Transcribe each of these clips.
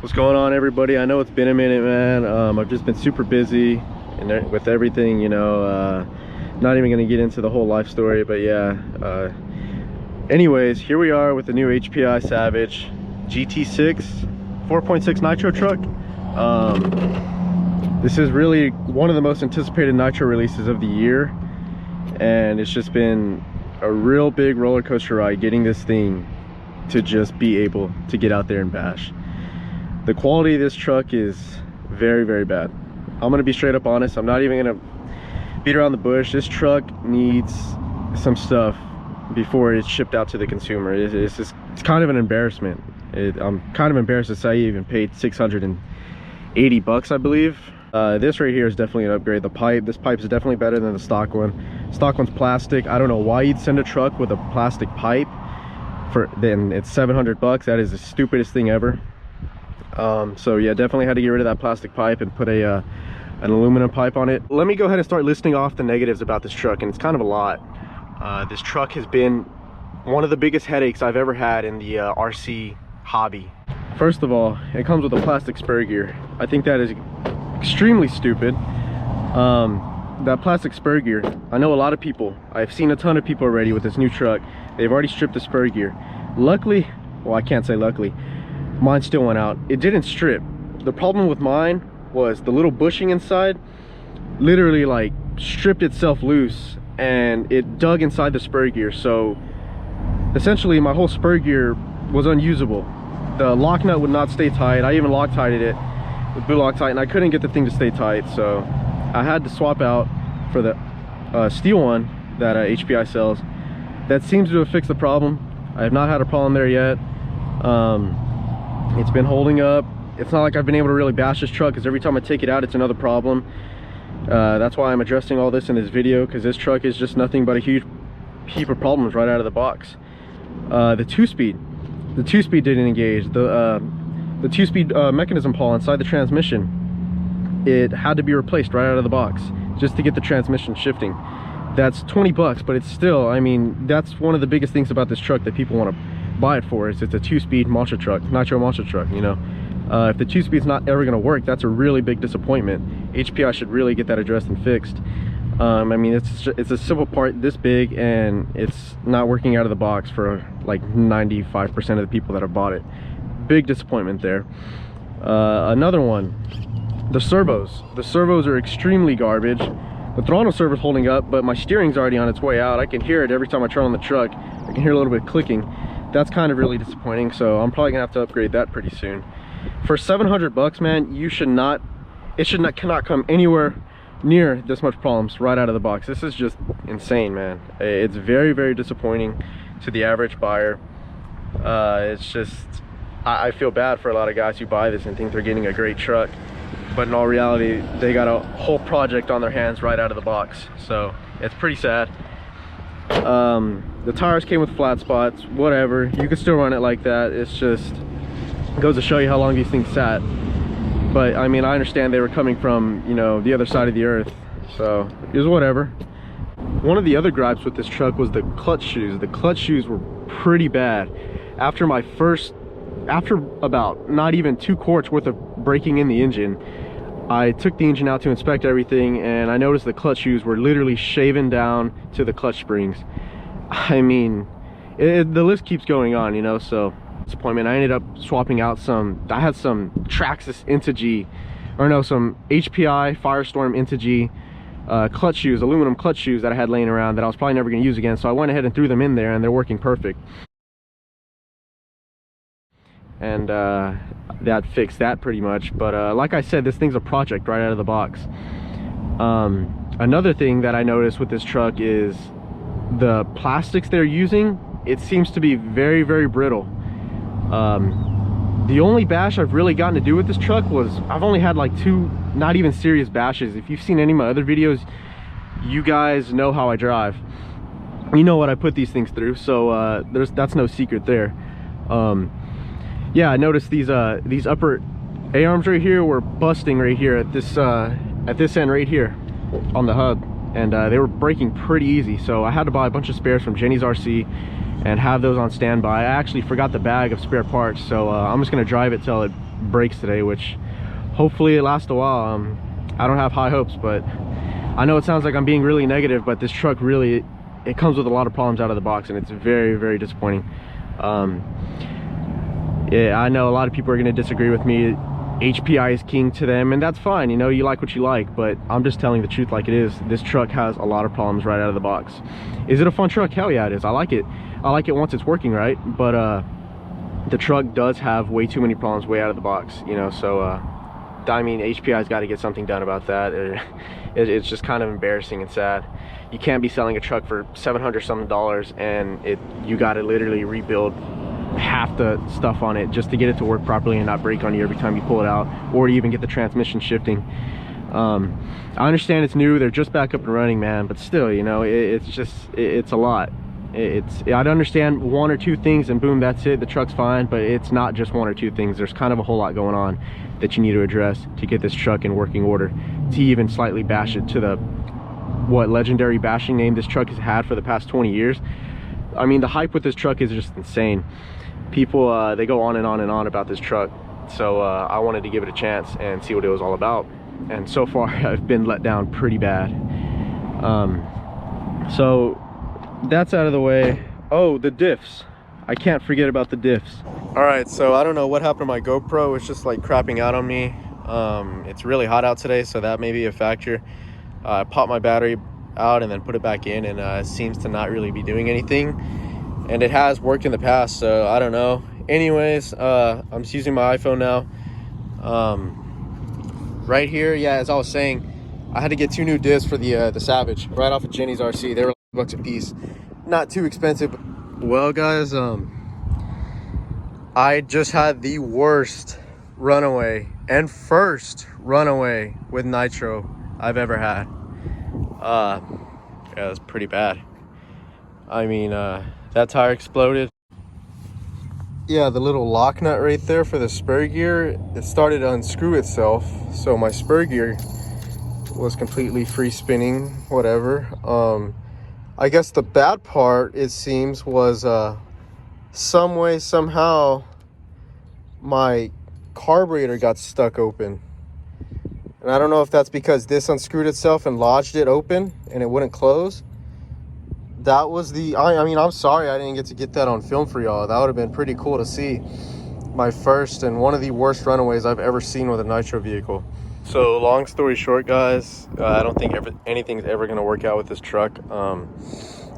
What's going on, everybody? I know it's been a minute, man. I've just been super busy and with everything, you know. Not even gonna get into the whole life story, but yeah. Anyways, here we are with the new HPI Savage GT6 4.6 nitro truck. This is really one of the most anticipated nitro releases of the year, and it's just been a real big roller coaster ride getting this thing to just be able to get out there and bash. The quality of this truck is very, very bad. I'm gonna be straight up honest. I'm not even gonna beat around the bush. This truck needs some stuff before it's shipped out to the consumer. It's kind of an embarrassment. I'm kind of embarrassed to say I even paid 680 bucks, I believe. This right here is definitely an upgrade. This pipe is definitely better than the stock one. Stock one's plastic. I don't know why you'd send a truck with a plastic pipe then it's 700 bucks. That is the stupidest thing ever. So yeah, definitely had to get rid of that plastic pipe and put an aluminum pipe on it. Let me go ahead and start listing off the negatives about this truck, and it's kind of a lot. This truck has been one of the biggest headaches I've ever had in the RC hobby. First of all, it comes with a plastic spur gear. I think that is extremely stupid. That plastic spur gear, I know a lot of people, I've seen a ton of people already with this new truck, they've already stripped the spur gear. Luckily, well, I can't say luckily, mine still went out. It didn't strip. The problem with mine was the little bushing inside literally like stripped itself loose and it dug inside the spur gear. So essentially my whole spur gear was unusable. The lock nut would not stay tight. I even Loctited it with boot Loctite and I couldn't get the thing to stay tight. So I had to swap out for the steel one that HPI sells. That seems to have fixed the problem. I have not had a problem there yet. It's been holding up. It's not like I've been able to really bash this truck, because every time I take it out it's another problem. That's why I'm addressing all this in this video, because this truck is just nothing but a huge heap of problems right out of the box. The two-speed didn't engage. The two-speed mechanism pawl inside the transmission, it had to be replaced right out of the box just to get the transmission shifting. That's 20 bucks, but it's still, I mean, that's one of the biggest things about this truck that people want to buy it for, is it's a two-speed monster truck, nitro monster truck, you know. If the two-speed's not ever going to work, that's a really big disappointment. HPI should really get that addressed and fixed. I mean, it's a simple part this big, and it's not working out of the box for like 95% of the people that have bought it. Big disappointment there. Another one, the servos. The servos are extremely garbage. The throttle servo's holding up, but my steering's already on its way out. I can hear it every time I turn on the truck. I can hear a little bit of clicking. That's kind of really disappointing, so I'm probably gonna have to upgrade that pretty soon. For 700 bucks, man, cannot come anywhere near this much problems right out of the box. This is just insane, man. It's very, very disappointing to the average buyer. It's just, I feel bad for a lot of guys who buy this and think they're getting a great truck, but in all reality, they got a whole project on their hands right out of the box. So it's pretty sad. The tires came with flat spots, whatever. You can still run it like that. It's just goes to show you how long these things sat. But I mean, I understand they were coming from, you know, the other side of the earth, so it was whatever. One of the other gripes with this truck was the clutch shoes. The clutch shoes were pretty bad. After about not even 2 quarts worth of breaking in the engine, I took the engine out to inspect everything, and I noticed the clutch shoes were literally shaven down to the clutch springs. I mean, the list keeps going on, you know. So disappointment. I ended up swapping out I had some Traxxas Integy, or no, some HPI Firestorm Integy clutch shoes, aluminum clutch shoes that I had laying around that I was probably never going to use again. So I went ahead and threw them in there, and they're working perfect. And that fixed that pretty much. But like I said, this thing's a project right out of the box. Another thing that I noticed with this truck is the plastics they're using. It seems to be very, very brittle. The only bash I've really gotten to do with this truck was, I've only had like 2 not even serious bashes. If you've seen any of my other videos, you guys know how I drive. You know what I put these things through, so that's no secret there. Yeah, I noticed these upper A-arms right here were busting right here at this end right here on the hub, and they were breaking pretty easy. So I had to buy a bunch of spares from Jenny's RC, and have those on standby. I actually forgot the bag of spare parts, so I'm just gonna drive it till it breaks today, which hopefully it lasts a while. I don't have high hopes, but I know it sounds like I'm being really negative, but this truck really, it comes with a lot of problems out of the box, and it's very, very disappointing. Yeah, I know a lot of people are going to disagree with me. HPI is king to them, and that's fine. You know, you like what you like, but I'm just telling the truth like it is. This truck has a lot of problems right out of the box. Is it a fun truck? Hell yeah, it is. I like it. I like it once it's working right, but the truck does have way too many problems way out of the box, you know. So I mean, HPI's got to get something done about that. It's just kind of embarrassing and sad. You can't be selling a truck for $700 something and you got to literally rebuild half the stuff on it just to get it to work properly and not break on you every time you pull it out, or to even get the transmission shifting. I understand it's new, they're just back up and running, man, but still, you know, it's a lot. I'd understand one or two things and boom, that's it, the truck's fine, but it's not just one or two things. There's kind of a whole lot going on that you need to address to get this truck in working order, to even slightly bash it to the legendary bashing name this truck has had for the past 20 years. I mean, the hype with this truck is just insane. People they go on and on and on about this truck, so I wanted to give it a chance and see what it was all about, and so far I've been let down pretty bad. So that's out of the way. Oh, the diffs, I can't forget about the diffs. All right, so I don't know what happened to my GoPro. It's just like crapping out on me. It's really hot out today, so that may be a factor. I popped my battery out and then put it back in, and it seems to not really be doing anything, and it has worked in the past, so I don't know. Anyways, I'm just using my iPhone now. Right here, yeah, as I was saying, I had to get 2 new diffs for the Savage right off of Jenny's RC. They were like $1 a piece, not too expensive. Well guys, I just had the worst runaway and first runaway with nitro I've ever had. Yeah, it was pretty bad. I mean, that tire exploded. Yeah, the little lock nut right there for the spur gear, it started to unscrew itself, so my spur gear was completely free spinning, whatever. I guess the bad part, it seems, was some way, somehow, my carburetor got stuck open. And I don't know if that's because this unscrewed itself and lodged it open and it wouldn't close. That was the, I mean, I'm sorry I didn't get to get that on film for y'all. That would have been pretty cool to see. My first and one of the worst runaways I've ever seen with a nitro vehicle. So long story short, guys, I don't think anything's ever going to work out with this truck.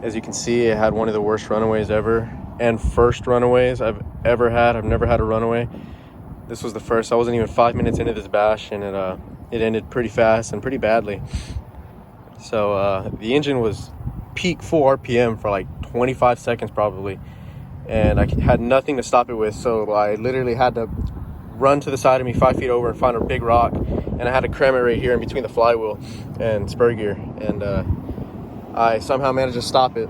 As you can see, it had one of the worst runaways ever, and first runaways I've ever had. I've never had a runaway. This was the first. I wasn't even 5 minutes into this bash, and it ended pretty fast and pretty badly. So the engine was peak full RPM for like 25 seconds probably, and I had nothing to stop it with, so I literally had to run to the side of me 5 feet over and find a big rock, and I had to cram it right here in between the flywheel and spur gear, and I somehow managed to stop it.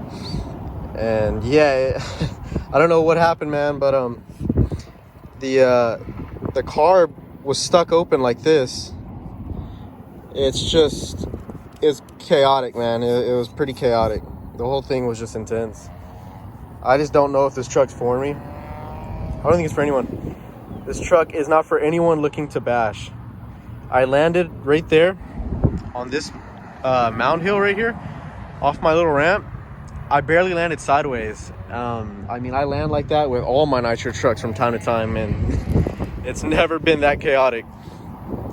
And yeah, I don't know what happened, man, but the carb was stuck open like this. It's chaotic, man. It was pretty chaotic. The whole thing was just intense. I just don't know if this truck's for me. I don't think it's for anyone. This truck is not for anyone looking to bash. I landed right there on this mound hill right here off my little ramp. I barely landed sideways. I mean, I land like that with all my nitro trucks from time to time, and it's never been that chaotic.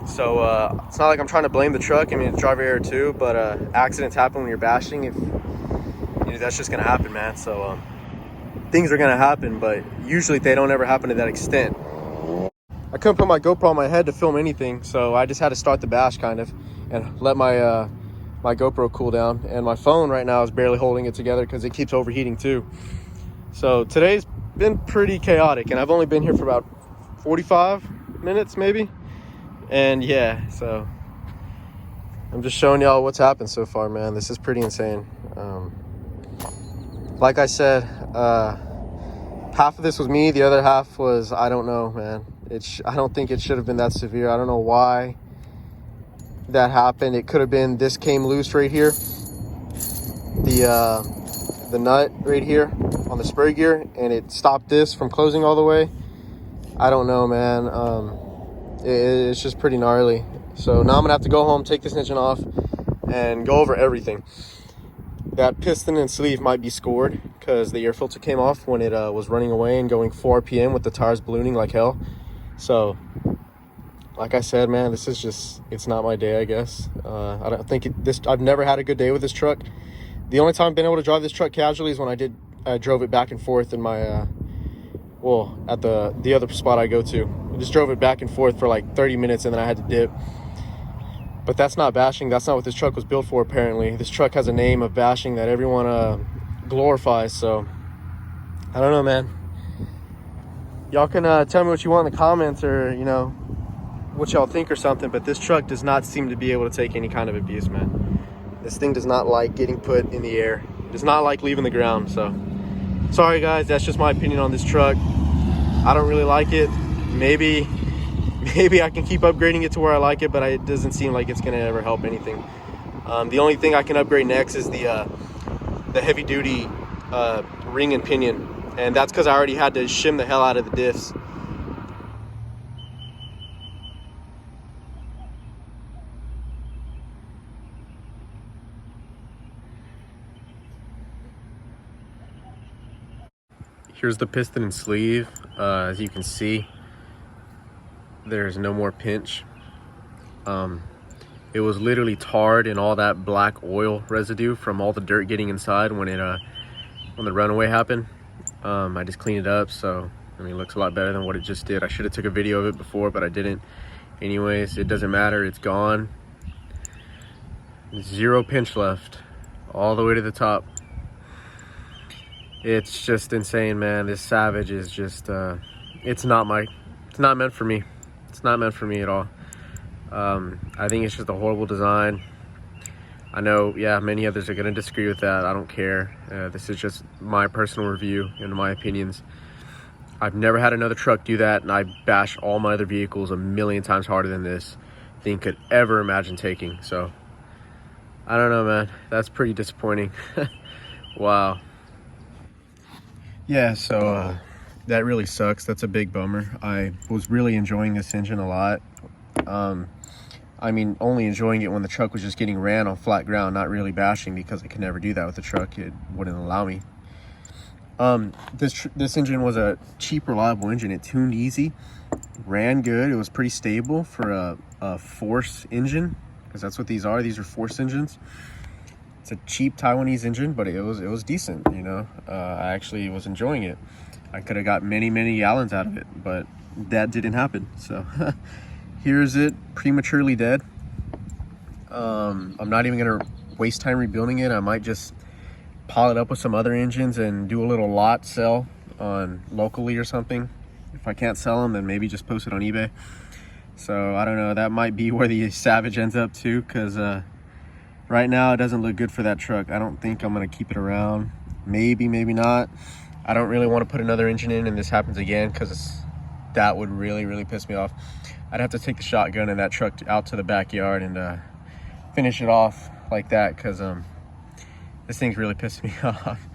So it's not like I'm trying to blame the truck. I mean, it's driver error too, but accidents happen when you're bashing. If you know, that's just gonna happen, man. So things are gonna happen, but usually they don't ever happen to that extent. I couldn't put my GoPro on my head to film anything, so I just had to start the bash kind of and let my my GoPro cool down. And my phone right now is barely holding it together because it keeps overheating too. So today's been pretty chaotic, and I've only been here for about 45 minutes maybe. And yeah, so I'm just showing y'all what's happened so far, man. This is pretty insane. Like I said, half of this was me, the other half was, I don't know, man. I don't think it should have been that severe. I don't know why that happened. It could have been this came loose right here. The the nut right here on the spur gear, and it stopped this from closing all the way. I don't know, man. It's just pretty gnarly. So now I'm gonna have to go home, take this engine off, and go over everything. That piston and sleeve might be scored because the air filter came off when it was running away and going 4 RPM with the tires ballooning like hell. So like I said, man, this is just, it's not my day, I guess. I don't think I've never had a good day with this truck. The only time I've been able to drive this truck casually is when I drove it back and forth in my well, at the other spot I go to. I just drove it back and forth for like 30 minutes and then I had to dip. But that's not bashing. That's not what this truck was built for, apparently. This truck has a name of bashing that everyone glorifies. So I don't know, man. Y'all can tell me what you want in the comments, or you know, what y'all think or something, but this truck does not seem to be able to take any kind of abuse, man. This thing does not like getting put in the air. It does not like leaving the ground. So sorry guys, that's just my opinion on this truck. I don't really like it. Maybe I can keep upgrading it to where I like it, but it doesn't seem like it's gonna ever help anything. The only thing I can upgrade next is the heavy duty ring and pinion, and that's because I already had to shim the hell out of the diffs. Here's the piston and sleeve. As you can see, there's no more pinch. It was literally tarred and all that black oil residue from all the dirt getting inside when the runaway happened. I just cleaned it up, so I mean, it looks a lot better than what it just did. I should have took a video of it before, but I didn't. Anyways, it doesn't matter, it's gone. Zero pinch left, all the way to the top. It's just insane, man. This Savage is just it's not meant for me. It's not meant for me at all. I think it's just a horrible design. I know, yeah, many others are gonna disagree with that. I don't care. This is just my personal review and my opinions. I've never had another truck do that, and I bash all my other vehicles a million times harder than this thing could ever imagine taking. So I don't know, man. That's pretty disappointing. Wow. Yeah, so that really sucks. That's a big bummer. I was really enjoying this engine a lot. I mean, only enjoying it when the truck was just getting ran on flat ground, not really bashing, because I could never do that with the truck. It wouldn't allow me. This engine was a cheap, reliable engine. It tuned easy, ran good. It was pretty stable for a force engine, because that's what these are. These are force engines. It's a cheap Taiwanese engine, but it was decent, you know. I actually was enjoying it. I could have got many gallons out of it, but that didn't happen. So here's it, prematurely dead. I'm not even gonna waste time rebuilding it. I might just pile it up with some other engines and do a little lot sell on locally or something. If I can't sell them, then maybe just post it on eBay. So I don't know, that might be where the Savage ends up too, because right now it doesn't look good for that truck. I don't think I'm gonna keep it around. Maybe not. I don't really want to put another engine in and this happens again, because that would really piss me off. I'd have to take the shotgun and that truck out to the backyard and finish it off like that, because this thing's really pissing me off.